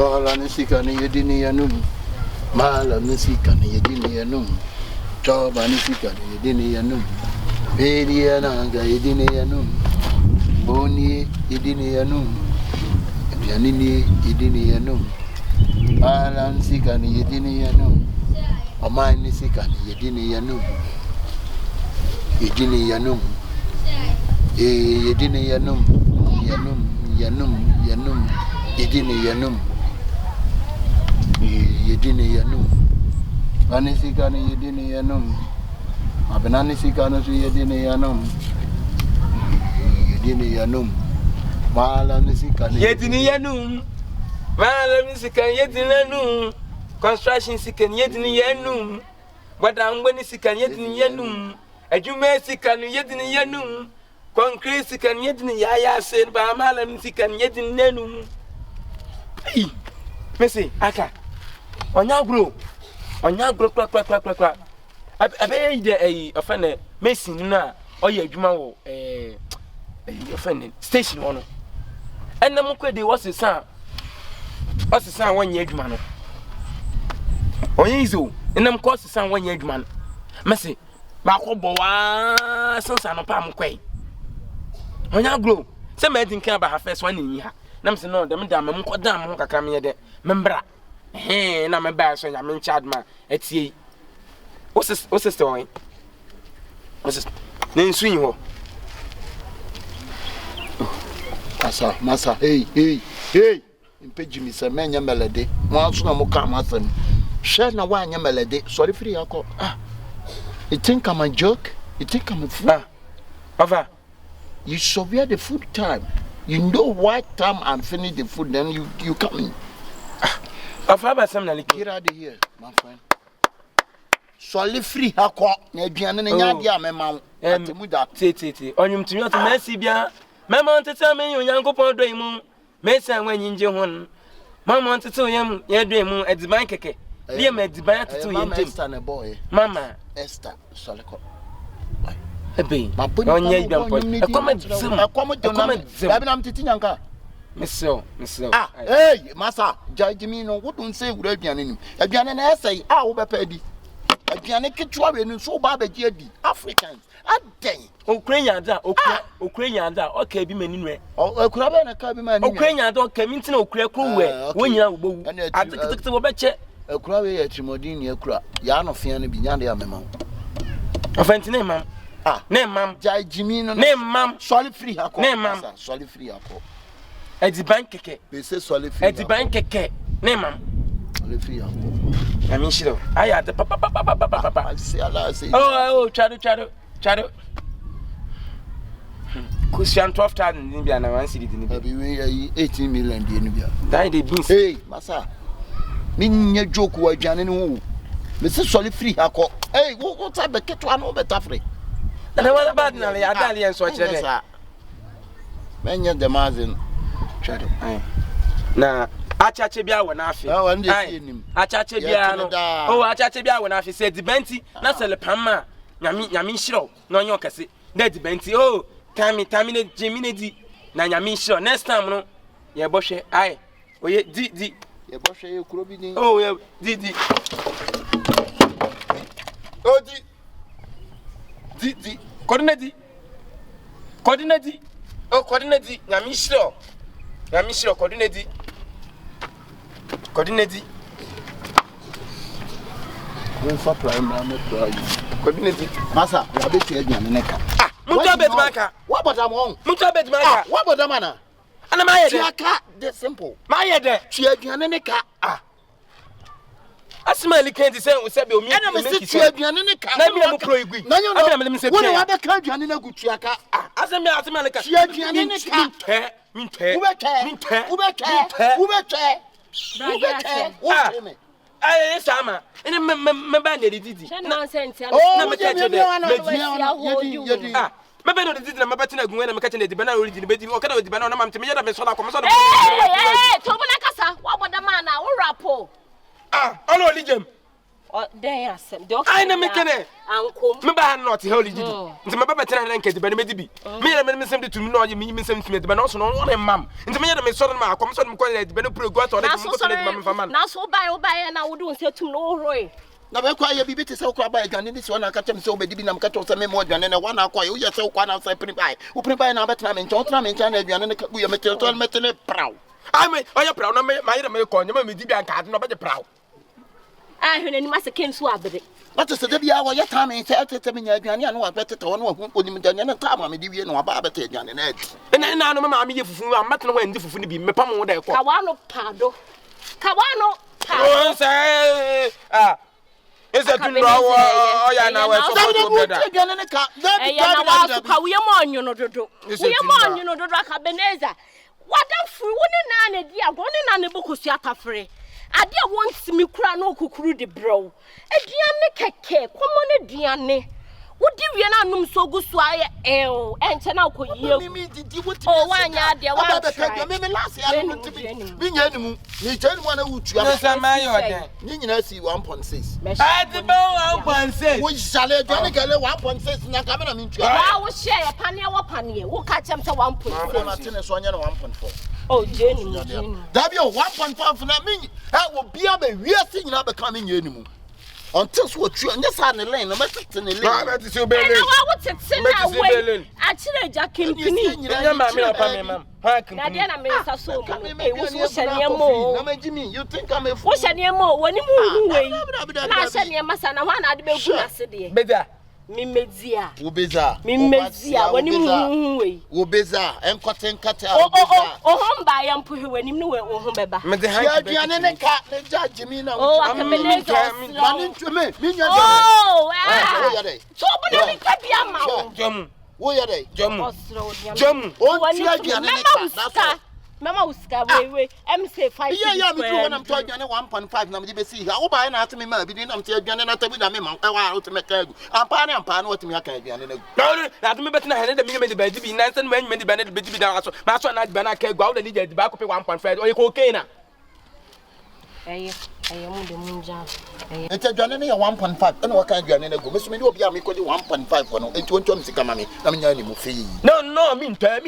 Chola nisika ni yedini yanum. Mala nisika ni yedini yanum. Choba nisika ni yedini yanum. Bedi yananga yedini yanum. Boni yedini yanum. Yanini yedini yanum. Mala nisika ni yedini yanum. Omai nisika ni yedini yanum. Yedini yanum. Yedini yanum. Yanum. Yedini yanum. Yedini yanum. Vanisika ni yedini yanum. Abenanisika no su yedini yanum. Yedini yanum. Mala nisika ni yedini yanum. Mala nisika yedini yanum. Construction sika ni yedini yanum. Wadangwe ni sika ni yedini yanum. Ajume sika ni yedini yanum. Concrete sika ni yedini yaya sen ba mala nisika ni yedini yanum. Hey, Messi, aka. Onyagro kwa. Abe ide ofene Messi na oye adwuma wo ofene station wono. Enna mo kwede wosisan wonye adwuma no. Onye izo, enna mo ko sisan wonye adwuma no. Messi, ba ko bo wa sansa no pa mo kwai. Onyagro, se me din kan ba ha first one ni ha. Nam se no dem da me ko da mo kakra me de membra na me ba so nya me chad ma etie o sister won o sister ne nsuin ho masa hey impeji mi se menya melede mo aso na mo ka ma fam she na wa nya melede sorry free akọ you think I'm a joke, you think I'm a fool. Ava, you survey the food time. You know what time I'm finished the food, then you come in. Afaba some na get out of here, my friend. Solely free hako na aduane na nya dia mema ATEMUDA tete onyum tumi oto mercy bia mema ontete me onyankopon do imu mercy anwa nyinje hon mama ontete oyam ye do imu ediban keke liam ediban atete ye ntem mama Esther soleko ebe onye bia mpo akoma na mtiti nyanka Mister. Hey, massa, judge me no what don't say with aduane nim. Aduane na say wo be pa di. Aduane ketwa we no so ba ba gi adi. Africans. Aden. Ukrainian da, Ukrainian da. Okay bi mani nwe. Okura be na ka bi mani. Ukrainian da okay minti na okura kro we. Wonyina wo bowu. Atikiti wo be che. Okura we ya trimodin ni okura. Ya no fia no bi nya de ya mema. Ofantine mam. Ne mam. Judge me no. Ne mam. Solid free hako. Ne mam. Solid free hako. Ediban keke. They say solid free. Ediban keke. Ne mam. Solid free. I mean shiro. Aya the papa. Say Allah say. Oh, chado. Kusian 12,000 ni bia na 1 cedi ni bia. Abi we 18 million di ni bia. Dai dey beans. Hey, massa. Me nya joke wa aduane ni wo. Me say solid free akọ. Hey, wo ta be keto an wo beta free. Na wa bad na ya dali en so kire de. Menya the mazin. Chado. Na achache bia wona afi. Achache bia no. Oh, achache bia wona afi say dibenti na selepamma nyame nhiro na onye okase. Na dibenti oh, tami ne jemine di na nyame nhiro. Next time no ye bohwe ai. Oye di ye bohwe ye kuro bi ni. Oh, ye di. Oh di. Coordinate. Oh, coordinate nyame nhiro. Yami shiro coordinate. When for prime me coordinate. Massa, you be to aduane neka. Munto bet maka. What about am on? Munto bet maka. What about am na? Ana ma yede. Aka the simple. Ma yede. Tu aduane neka. Asma li kan ti say be omi. Ana me se tu aduane neka. Na mi am pro igui. Ana me se. Wona wa be ka aduane na gu tuaka. Asma neka. Tu aduane neka. Minte. Ay sama. Ene me ba de didi. Nonsense. Na me catch de. Me be no didi na me ba tina gunwe na me catch de bana origin be di. O kada we di bana na mam te me yada be so na komo so na. To bu na kasa. Wa boda man na wo rapo. Ono oligem. then asem. I na make it. Ankom. Me ba not holy did. Nti me ba betra na nke de be me di bi. Me yere me sem de tumi no ye me sem tumi de be no so no mam. Nti me yere me so no ma akom so no ko de be no pro go to de me go to de me fa man. Na so buy na wo do nse tum no roe. Na be kwa ye bibi te se okwa ba adwane ni se wona ka tem se obedi bi na mka to se me mo adwane na wana akwa ye wo ye se okwa na se prin bai wo prin bai na betra me nchon tra me ncha na adwane ne ka bu ye me te to me te ne praw ai me oya praw na me yere me ko nya me di bi anka no be de praw ah hwe ni ma se ken so abere what se de bia wo ye ta me se tete me nya adwane anu wa bete to no hu onim adwane na ta ma me di wie no wa ba bete adwane na ati na no ma me ye fufu amate no wa ndi fufu ni bi me pam wo da ko ka wa no pado oh say is a THUNDRA oh ya na we so to brother adwane ne ka na wa so ka we mo onyo no dodo AKABENEZER wada furu woni na na di agwo ni na ne bokosu atafre ade a wonsimi kura na okukuru de bro aduane keke komo ne duane wodi wie na anum so gusu aye enche na okoyie oh wanya de wa ba me last ya no tibi bi nya animu ni chani mo na wutu no sama yo de ni nyina si 1.6 ati be 1.6 wo jale aduane kale 1.6 na ka me na mintu wa wo share ya pane wo pane wo ka chem se 1.6 na tene so anya na 1.4 oh jeni dabi 1.5 na me wo bia be wiase nyina be ka me nya animu until so true and yes an line no matter in the line na ti so be len na wa tete na we a kire ja kimpini nya ma me pa me mam ha kimpini na dia na me sa so mo wo so hyane mo na majimi you think I'm a fool wo hyane mo woni mu hu wei na hyane masa na wa na ade be gu ase de beza mimezia woni mu hu wei wo beza enkote nkate o homba ya mpuhe woni mu we o ho beba me de ha ya duane ne ka ne judge mi na AKABENEZER mani ntweme mi nya oh wo ya dai so bu na mi ka bia ma wo ya dai jamu o ti aduane ne ka mama uska we em say 5 yeah me do when I'm talking 1.5 na me be see ha wo ba na atime ma bi na me te aduane na tabi na me man wa o te me ka gu ampa na o te me aka aduane na gu na do me betina hele de me de ba di bi na nsan me de ba na de bi da aso ma so na ba na ka gu a wo de ni de ba ko pe 1.5 o ye ko okay na mu de munja enti aduane ne ya 1.5 na waka aduane na gu me so me de obi a me ko de 1.5 ko no enti wonto me sika ma me na me nya ni mu fe no min pe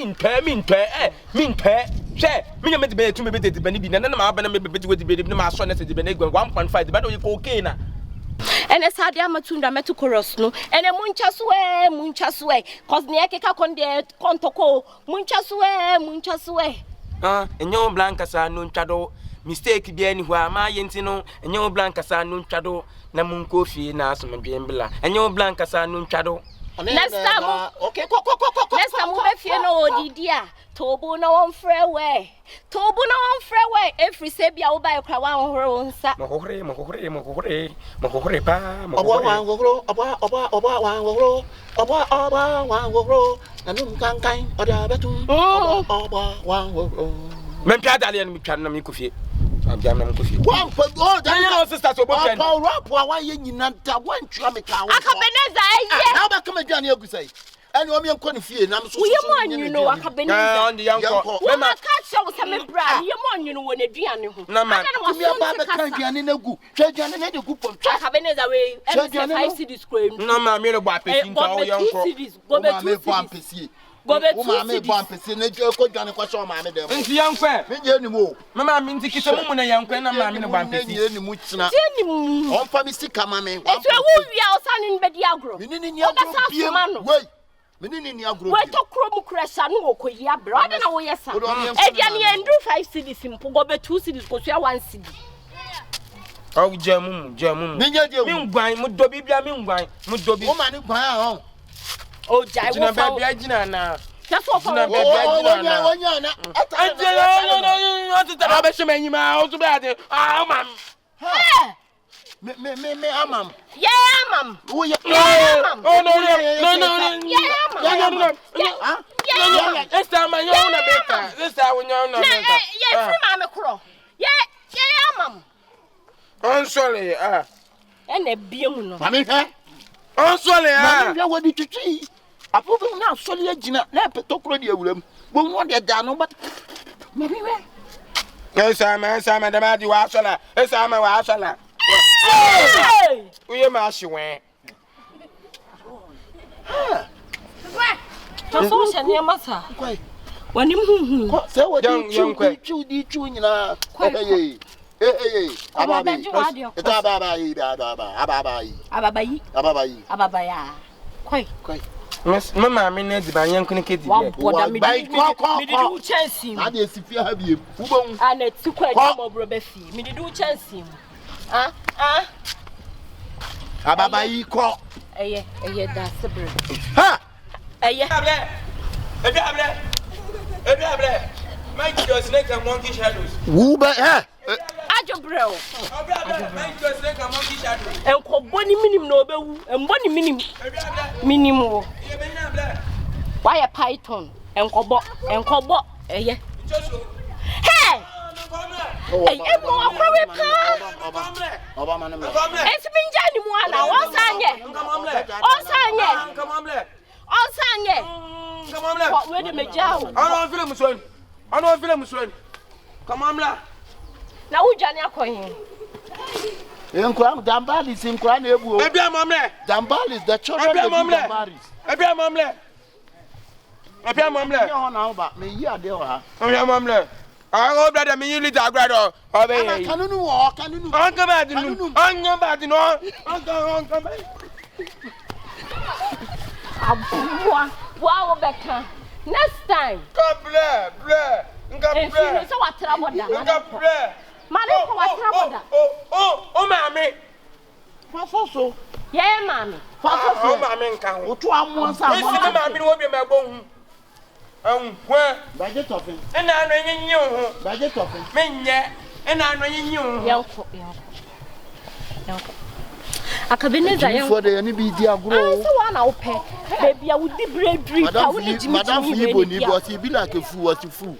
she me nya me de be tu me be de bani bi na ma ba na me be de be na ma so na se de bani gu 1.5 de ba do ye ko okay na ene sade amatunda metu chorus no ene muncha suwe cause ne ekeka konde kontoko muncha suwe enyo blanca sa no ntwado mistake bi ani ho ama yenti no enyo blanca sa no ntwado na munko fie na aso mbembla enyo blanca sa no ntwado next time okay next time we fie no odidi a tobu na won frewe every say bia wo ba ekra wa honhoro wonsa mo hohore pa nanum kankan oda betum men pia dale mi twa na mi kofie abia na mi kofie wan pa oh dan no sister so bo pen pa rap wa ye nyina da wan twa me ka AKABENEZER eye na ba kama aduane agusai ani o me enko ne fie na so ye mo anyuno AKABENEZER on the yanko me ma ka che wo se me bra ye mo anyuno wo na duane ho na ma mi aba be kan aduane na gu twa aduane na de gu pom AKABENEZER we em 5 cities crane no ma me le bo apesi nta o yanko go be 2 cities go be 2 cities me bo apesi na ko aduane kwa so ma me dem nti yanko me je ni mo mama mi nti kisa mu na yanko na ma me no bo apesi ni mu tsina ti ni on fa mi sika ma me e twa wo wia o sa ni be di agro mi ni agro biem wey mi ni agro we to kro mu kresa no okoyi abra ade na wo yesa e dia ni endu 5 cities mpo go be 2 cities ko so 1 city awu jamu mi nya de mi ngwan mu do bibia mi ngwan mu do bi o ma ni gwan a o jai wo fa bia gina na so fa na bia gina na wonya na no to ta be shema nyima o to be ade ah mam me amam yeah mam wo ya no esta ma nyo na beka esta wo nyo na beka yeah free ma me kro yeah mam on sorry ene biem no mami he on sorry mami ya wodi twitwi apobe na sorry agina na peto kro de awuram bo won de da no but mami we esa ma da ma di wa sola esa ma wa sola Uye ma shiwen. Taso shania masa. Wani muhu. Say what you chew nyina. Ababayi. Ababaya. Kwai. Miss Mama Mina di banyan kunikedi. Boda mi di chance. Na de sifia ha biem. Ubon. Ana ti kwa jamo brobe fi. Mi di chance. Ababayi ko. Eye da sebre. Ha! Eye. Ebi Mike does snake and monkey shadows. Uba eh. Ajo bro. Mike does snake and monkey shadows. Enko boni minim na obewu. Emboni minim. Minim wo. Why a python? Enko eye. Hey! Hey, emo akwawe pa. Oba manem. Esiminja ni mu ana wonsanye. Onsanye. Come on, let. Where the majao? I don't feel him, son. Come on, la. Now, who Johnny Acoin? Enquam Dambalis in Cranebu. Maybe I'm on there. Dambalis, the children of Dambalis. Maybe I'm on there. Maybe I'm on there. No, but me, yeah, they are. I'm on there. I hope that I mean you lead the grado. Can you walk? Can you come back? I'm back. Come back. Wow, Becca. Next time. Come play. If you so what trouble that. Madam, what trouble that? Oh, mammy. So, yeah, mammy. Oh, mammy, come. What one was mammy will be my bone. Where? Budget of him. And I'm ringing you. Budget of him. Menya. And I'm ringing you. Young. AKABENEZER for the NBD grow. So one I'll pay. Baby, I would be brave. Madam Filipo, he be like a fool, what you fool.